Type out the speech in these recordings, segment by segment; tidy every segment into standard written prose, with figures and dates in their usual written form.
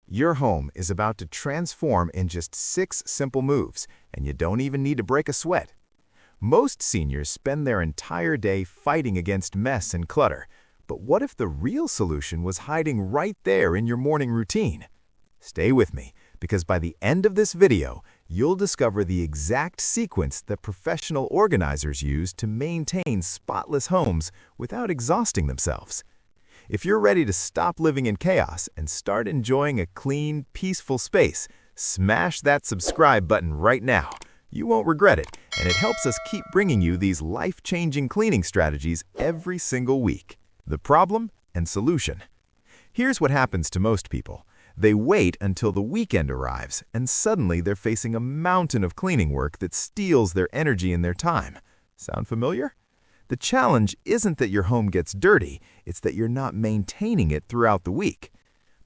Your home is about to transform in just 6 simple moves, and you don't even need to break a sweat. Most seniors spend their entire day fighting against mess and clutter, but what if the real solution was hiding right there in your morning routine? Stay with me, because by the end of this video, you'll discover the exact sequence that professional organizers use to maintain spotless homes without exhausting themselves. If you're ready to stop living in chaos and start enjoying a clean, peaceful space, smash that subscribe button right now. You won't regret it, and it helps us keep bringing you these life-changing cleaning strategies every single week. The problem and solution. Here's what happens to most people. They wait until the weekend arrives, and suddenly they're facing a mountain of cleaning work that steals their energy and their time. Sound familiar? The challenge isn't that your home gets dirty, it's that you're not maintaining it throughout the week.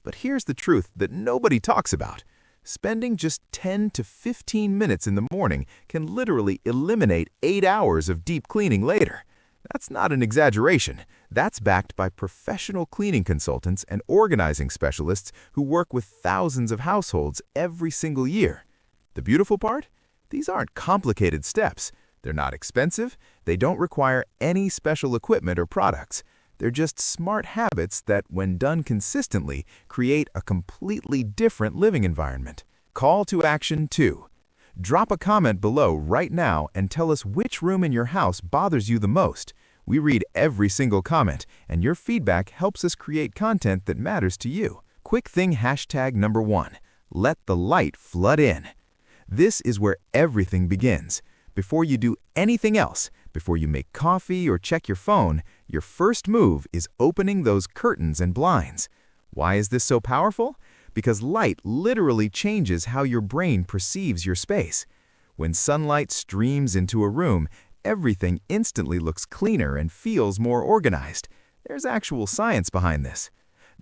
But here's the truth that nobody talks about. Spending just 10 to 15 minutes in the morning can literally eliminate 8 hours of deep cleaning later. That's not an exaggeration. That's backed by professional cleaning consultants and organizing specialists who work with thousands of households every single year. The beautiful part? These aren't complicated steps. They're not expensive. They don't require any special equipment or products. They're just smart habits that, when done consistently, create a completely different living environment. Call to action 2. Drop a comment below right now and tell us which room in your house bothers you the most. We read every single comment, and your feedback helps us create content that matters to you. Quick thing hashtag number 1. Let the light flood in. This is where everything begins. Before you do anything else, before you make coffee or check your phone, your first move is opening those curtains and blinds. Why is this so powerful? Because light literally changes how your brain perceives your space. When sunlight streams into a room, everything instantly looks cleaner and feels more organized. There's actual science behind this.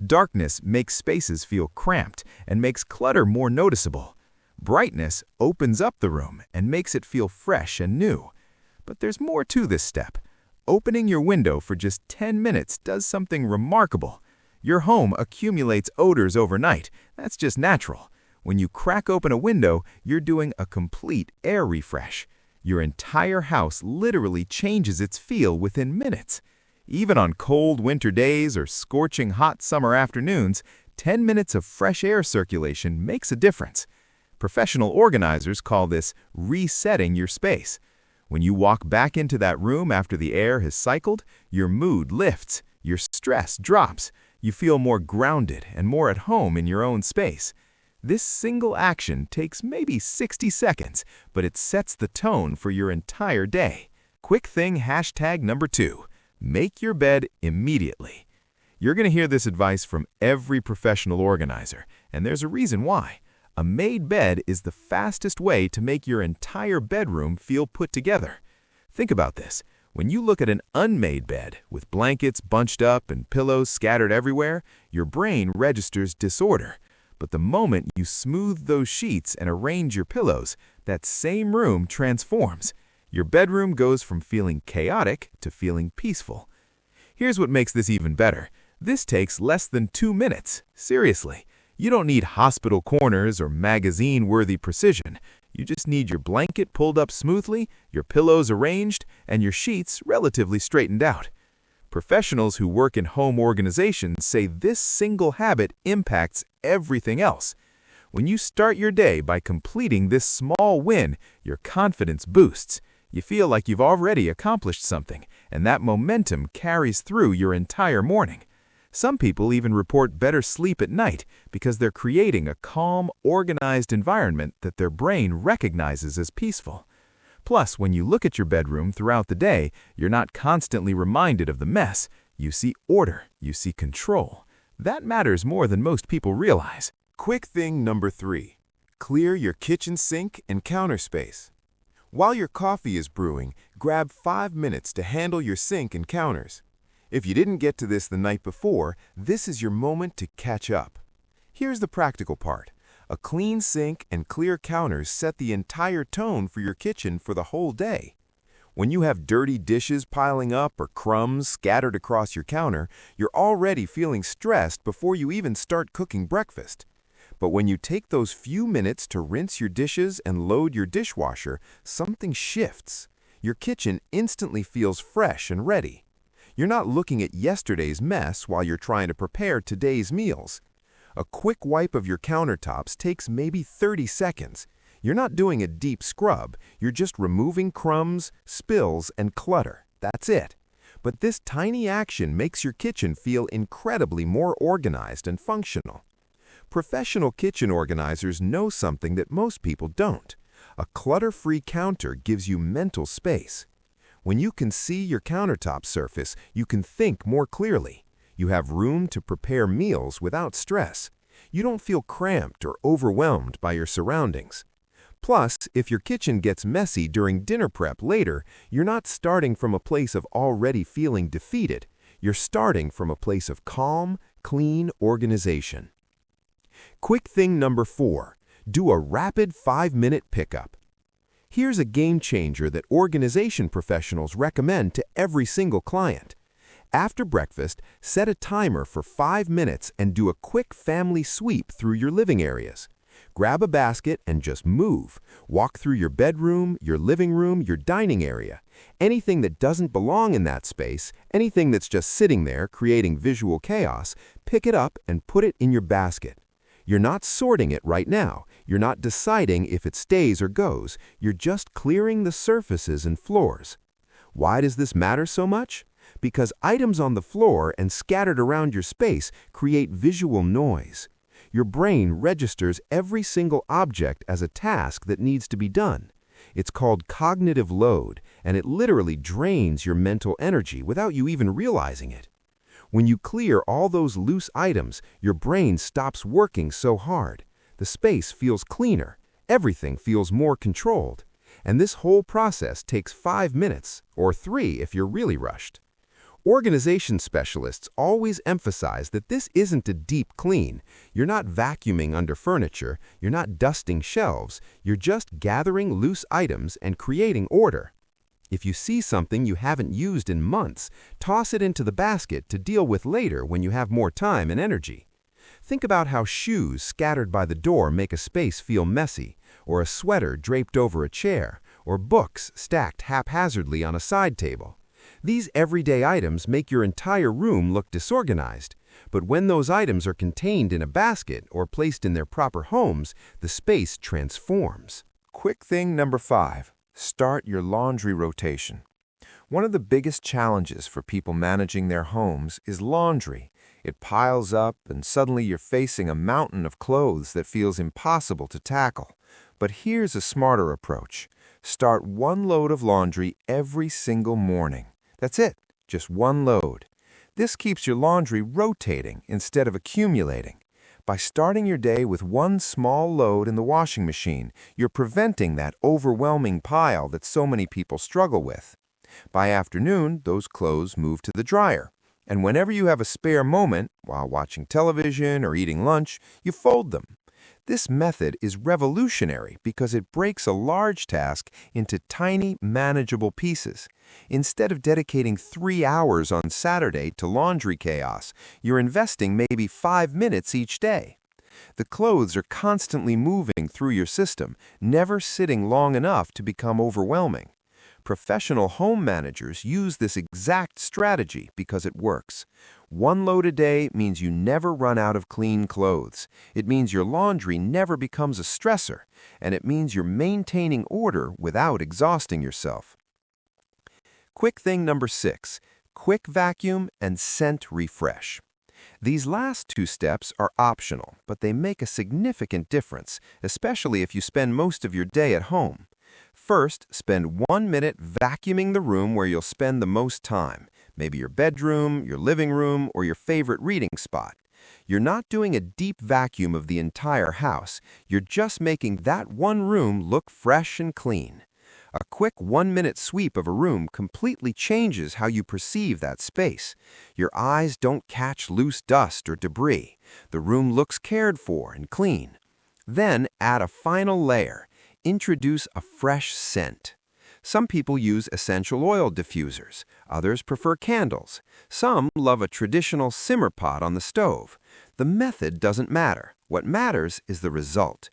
Darkness makes spaces feel cramped and makes clutter more noticeable. Brightness opens up the room and makes it feel fresh and new. But there's more to this step. Opening your window for just 10 minutes does something remarkable. Your home accumulates odors overnight. That's just natural. When you crack open a window, you're doing a complete air refresh. Your entire house literally changes its feel within minutes. Even on cold winter days or scorching hot summer afternoons, 10 minutes of fresh air circulation makes a difference. Professional organizers call this resetting your space. When you walk back into that room after the air has cycled, your mood lifts, your stress drops, you feel more grounded and more at home in your own space. This single action takes maybe 60 seconds, but it sets the tone for your entire day. Quick thing hashtag number 2. Make your bed immediately. You're going to hear this advice from every professional organizer, and there's a reason why. A made bed is the fastest way to make your entire bedroom feel put together. Think about this. When you look at an unmade bed, with blankets bunched up and pillows scattered everywhere, your brain registers disorder. But the moment you smooth those sheets and arrange your pillows, that same room transforms. Your bedroom goes from feeling chaotic to feeling peaceful. Here's what makes this even better. This takes less than 2 minutes. Seriously. You don't need hospital corners or magazine-worthy precision. You just need your blanket pulled up smoothly, your pillows arranged, and your sheets relatively straightened out. Professionals who work in home organizations say this single habit impacts everything else. When you start your day by completing this small win, your confidence boosts. You feel like you've already accomplished something, and that momentum carries through your entire morning. Some people even report better sleep at night because they're creating a calm, organized environment that their brain recognizes as peaceful. Plus, when you look at your bedroom throughout the day, you're not constantly reminded of the mess. You see order, you see control. That matters more than most people realize. Quick thing number 3. Clear your kitchen sink and counter space. While your coffee is brewing, grab 5 minutes to handle your sink and counters. If you didn't get to this the night before, this is your moment to catch up. Here's the practical part. A clean sink and clear counters set the entire tone for your kitchen for the whole day. When you have dirty dishes piling up or crumbs scattered across your counter, you're already feeling stressed before you even start cooking breakfast. But when you take those few minutes to rinse your dishes and load your dishwasher, something shifts. Your kitchen instantly feels fresh and ready. You're not looking at yesterday's mess while you're trying to prepare today's meals. A quick wipe of your countertops takes maybe 30 seconds. You're not doing a deep scrub, you're just removing crumbs, spills, and clutter. That's it. But this tiny action makes your kitchen feel incredibly more organized and functional. Professional kitchen organizers know something that most people don't. A clutter-free counter gives you mental space. When you can see your countertop surface, you can think more clearly. You have room to prepare meals without stress. You don't feel cramped or overwhelmed by your surroundings. Plus, if your kitchen gets messy during dinner prep later, you're not starting from a place of already feeling defeated. You're starting from a place of calm, clean organization. Quick thing number 4, do a rapid 5-minute pickup. Here's a game changer that organization professionals recommend to every single client. After breakfast, set a timer for 5 minutes and do a quick family sweep through your living areas. Grab a basket and just move. Walk through your bedroom, your living room, your dining area. Anything that doesn't belong in that space, anything that's just sitting there creating visual chaos, pick it up and put it in your basket. You're not sorting it right now. You're not deciding if it stays or goes. You're just clearing the surfaces and floors. Why does this matter so much? Because items on the floor and scattered around your space create visual noise. Your brain registers every single object as a task that needs to be done. It's called cognitive load, and it literally drains your mental energy without you even realizing it. When you clear all those loose items, your brain stops working so hard. The space feels cleaner. Everything feels more controlled. And this whole process takes 5 minutes, or 3 if you're really rushed. Organization specialists always emphasize that this isn't a deep clean. You're not vacuuming under furniture. You're not dusting shelves. You're just gathering loose items and creating order. If you see something you haven't used in months, toss it into the basket to deal with later when you have more time and energy. Think about how shoes scattered by the door make a space feel messy, or a sweater draped over a chair, or books stacked haphazardly on a side table. These everyday items make your entire room look disorganized, but when those items are contained in a basket or placed in their proper homes, the space transforms. Quick thing number 5, start your laundry rotation. One of the biggest challenges for people managing their homes is laundry. It piles up and suddenly you're facing a mountain of clothes that feels impossible to tackle. But here's a smarter approach. Start one load of laundry every single morning. That's it, just one load. This keeps your laundry rotating instead of accumulating. By starting your day with one small load in the washing machine, you're preventing that overwhelming pile that so many people struggle with. By afternoon, those clothes move to the dryer. And whenever you have a spare moment, while watching television or eating lunch, you fold them. This method is revolutionary because it breaks a large task into tiny, manageable pieces. Instead of dedicating 3 hours on Saturday to laundry chaos, you're investing maybe 5 minutes each day. The clothes are constantly moving through your system, never sitting long enough to become overwhelming. Professional home managers use this exact strategy because it works. One load a day means you never run out of clean clothes. It means your laundry never becomes a stressor, and it means you're maintaining order without exhausting yourself. Quick thing number 6, quick vacuum and scent refresh. These last 2 steps are optional, but they make a significant difference, especially if you spend most of your day at home. First, spend 1 minute vacuuming the room where you'll spend the most time, maybe your bedroom, your living room, or your favorite reading spot. You're not doing a deep vacuum of the entire house. You're just making that one room look fresh and clean. A quick 1-minute sweep of a room completely changes how you perceive that space. Your eyes don't catch loose dust or debris. The room looks cared for and clean. Then add a final layer. Introduce a fresh scent. Some people use essential oil diffusers. Others prefer candles. Some love a traditional simmer pot on the stove. The method doesn't matter. What matters is the result.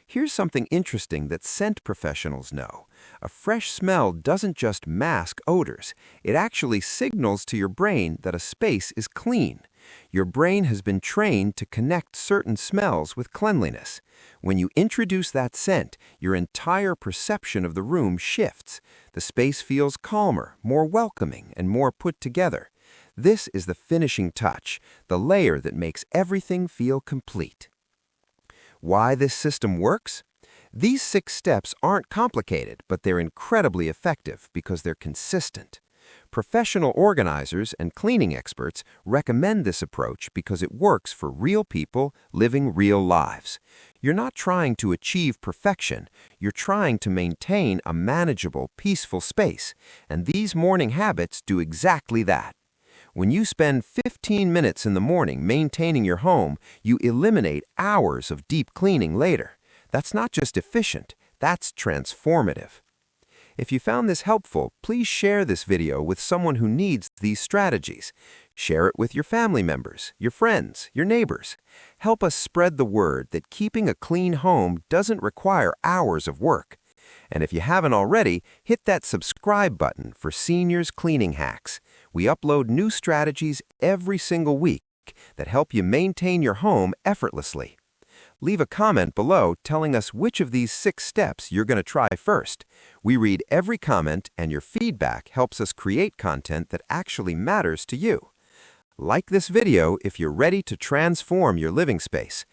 Here's something interesting that scent professionals know. A fresh smell doesn't just mask odors. It actually signals to your brain that a space is clean. Your brain has been trained to connect certain smells with cleanliness. When you introduce that scent, your entire perception of the room shifts. The space feels calmer, more welcoming, and more put together. This is the finishing touch, the layer that makes everything feel complete. Why this system works? These 6 steps aren't complicated, but they're incredibly effective because they're consistent. Professional organizers and cleaning experts recommend this approach because it works for real people living real lives. You're not trying to achieve perfection, you're trying to maintain a manageable, peaceful space, and these morning habits do exactly that. When you spend 15 minutes in the morning maintaining your home, you eliminate hours of deep cleaning later. That's not just efficient, that's transformative. If you found this helpful, please share this video with someone who needs these strategies. Share it with your family members, your friends, your neighbors. Help us spread the word that keeping a clean home doesn't require hours of work. And if you haven't already, hit that subscribe button for Seniors Cleaning Hacks. We upload new strategies every single week that help you maintain your home effortlessly. Leave a comment below telling us which of these 6 steps you're going to try first. We read every comment, and your feedback helps us create content that actually matters to you. Like this video if you're ready to transform your living space.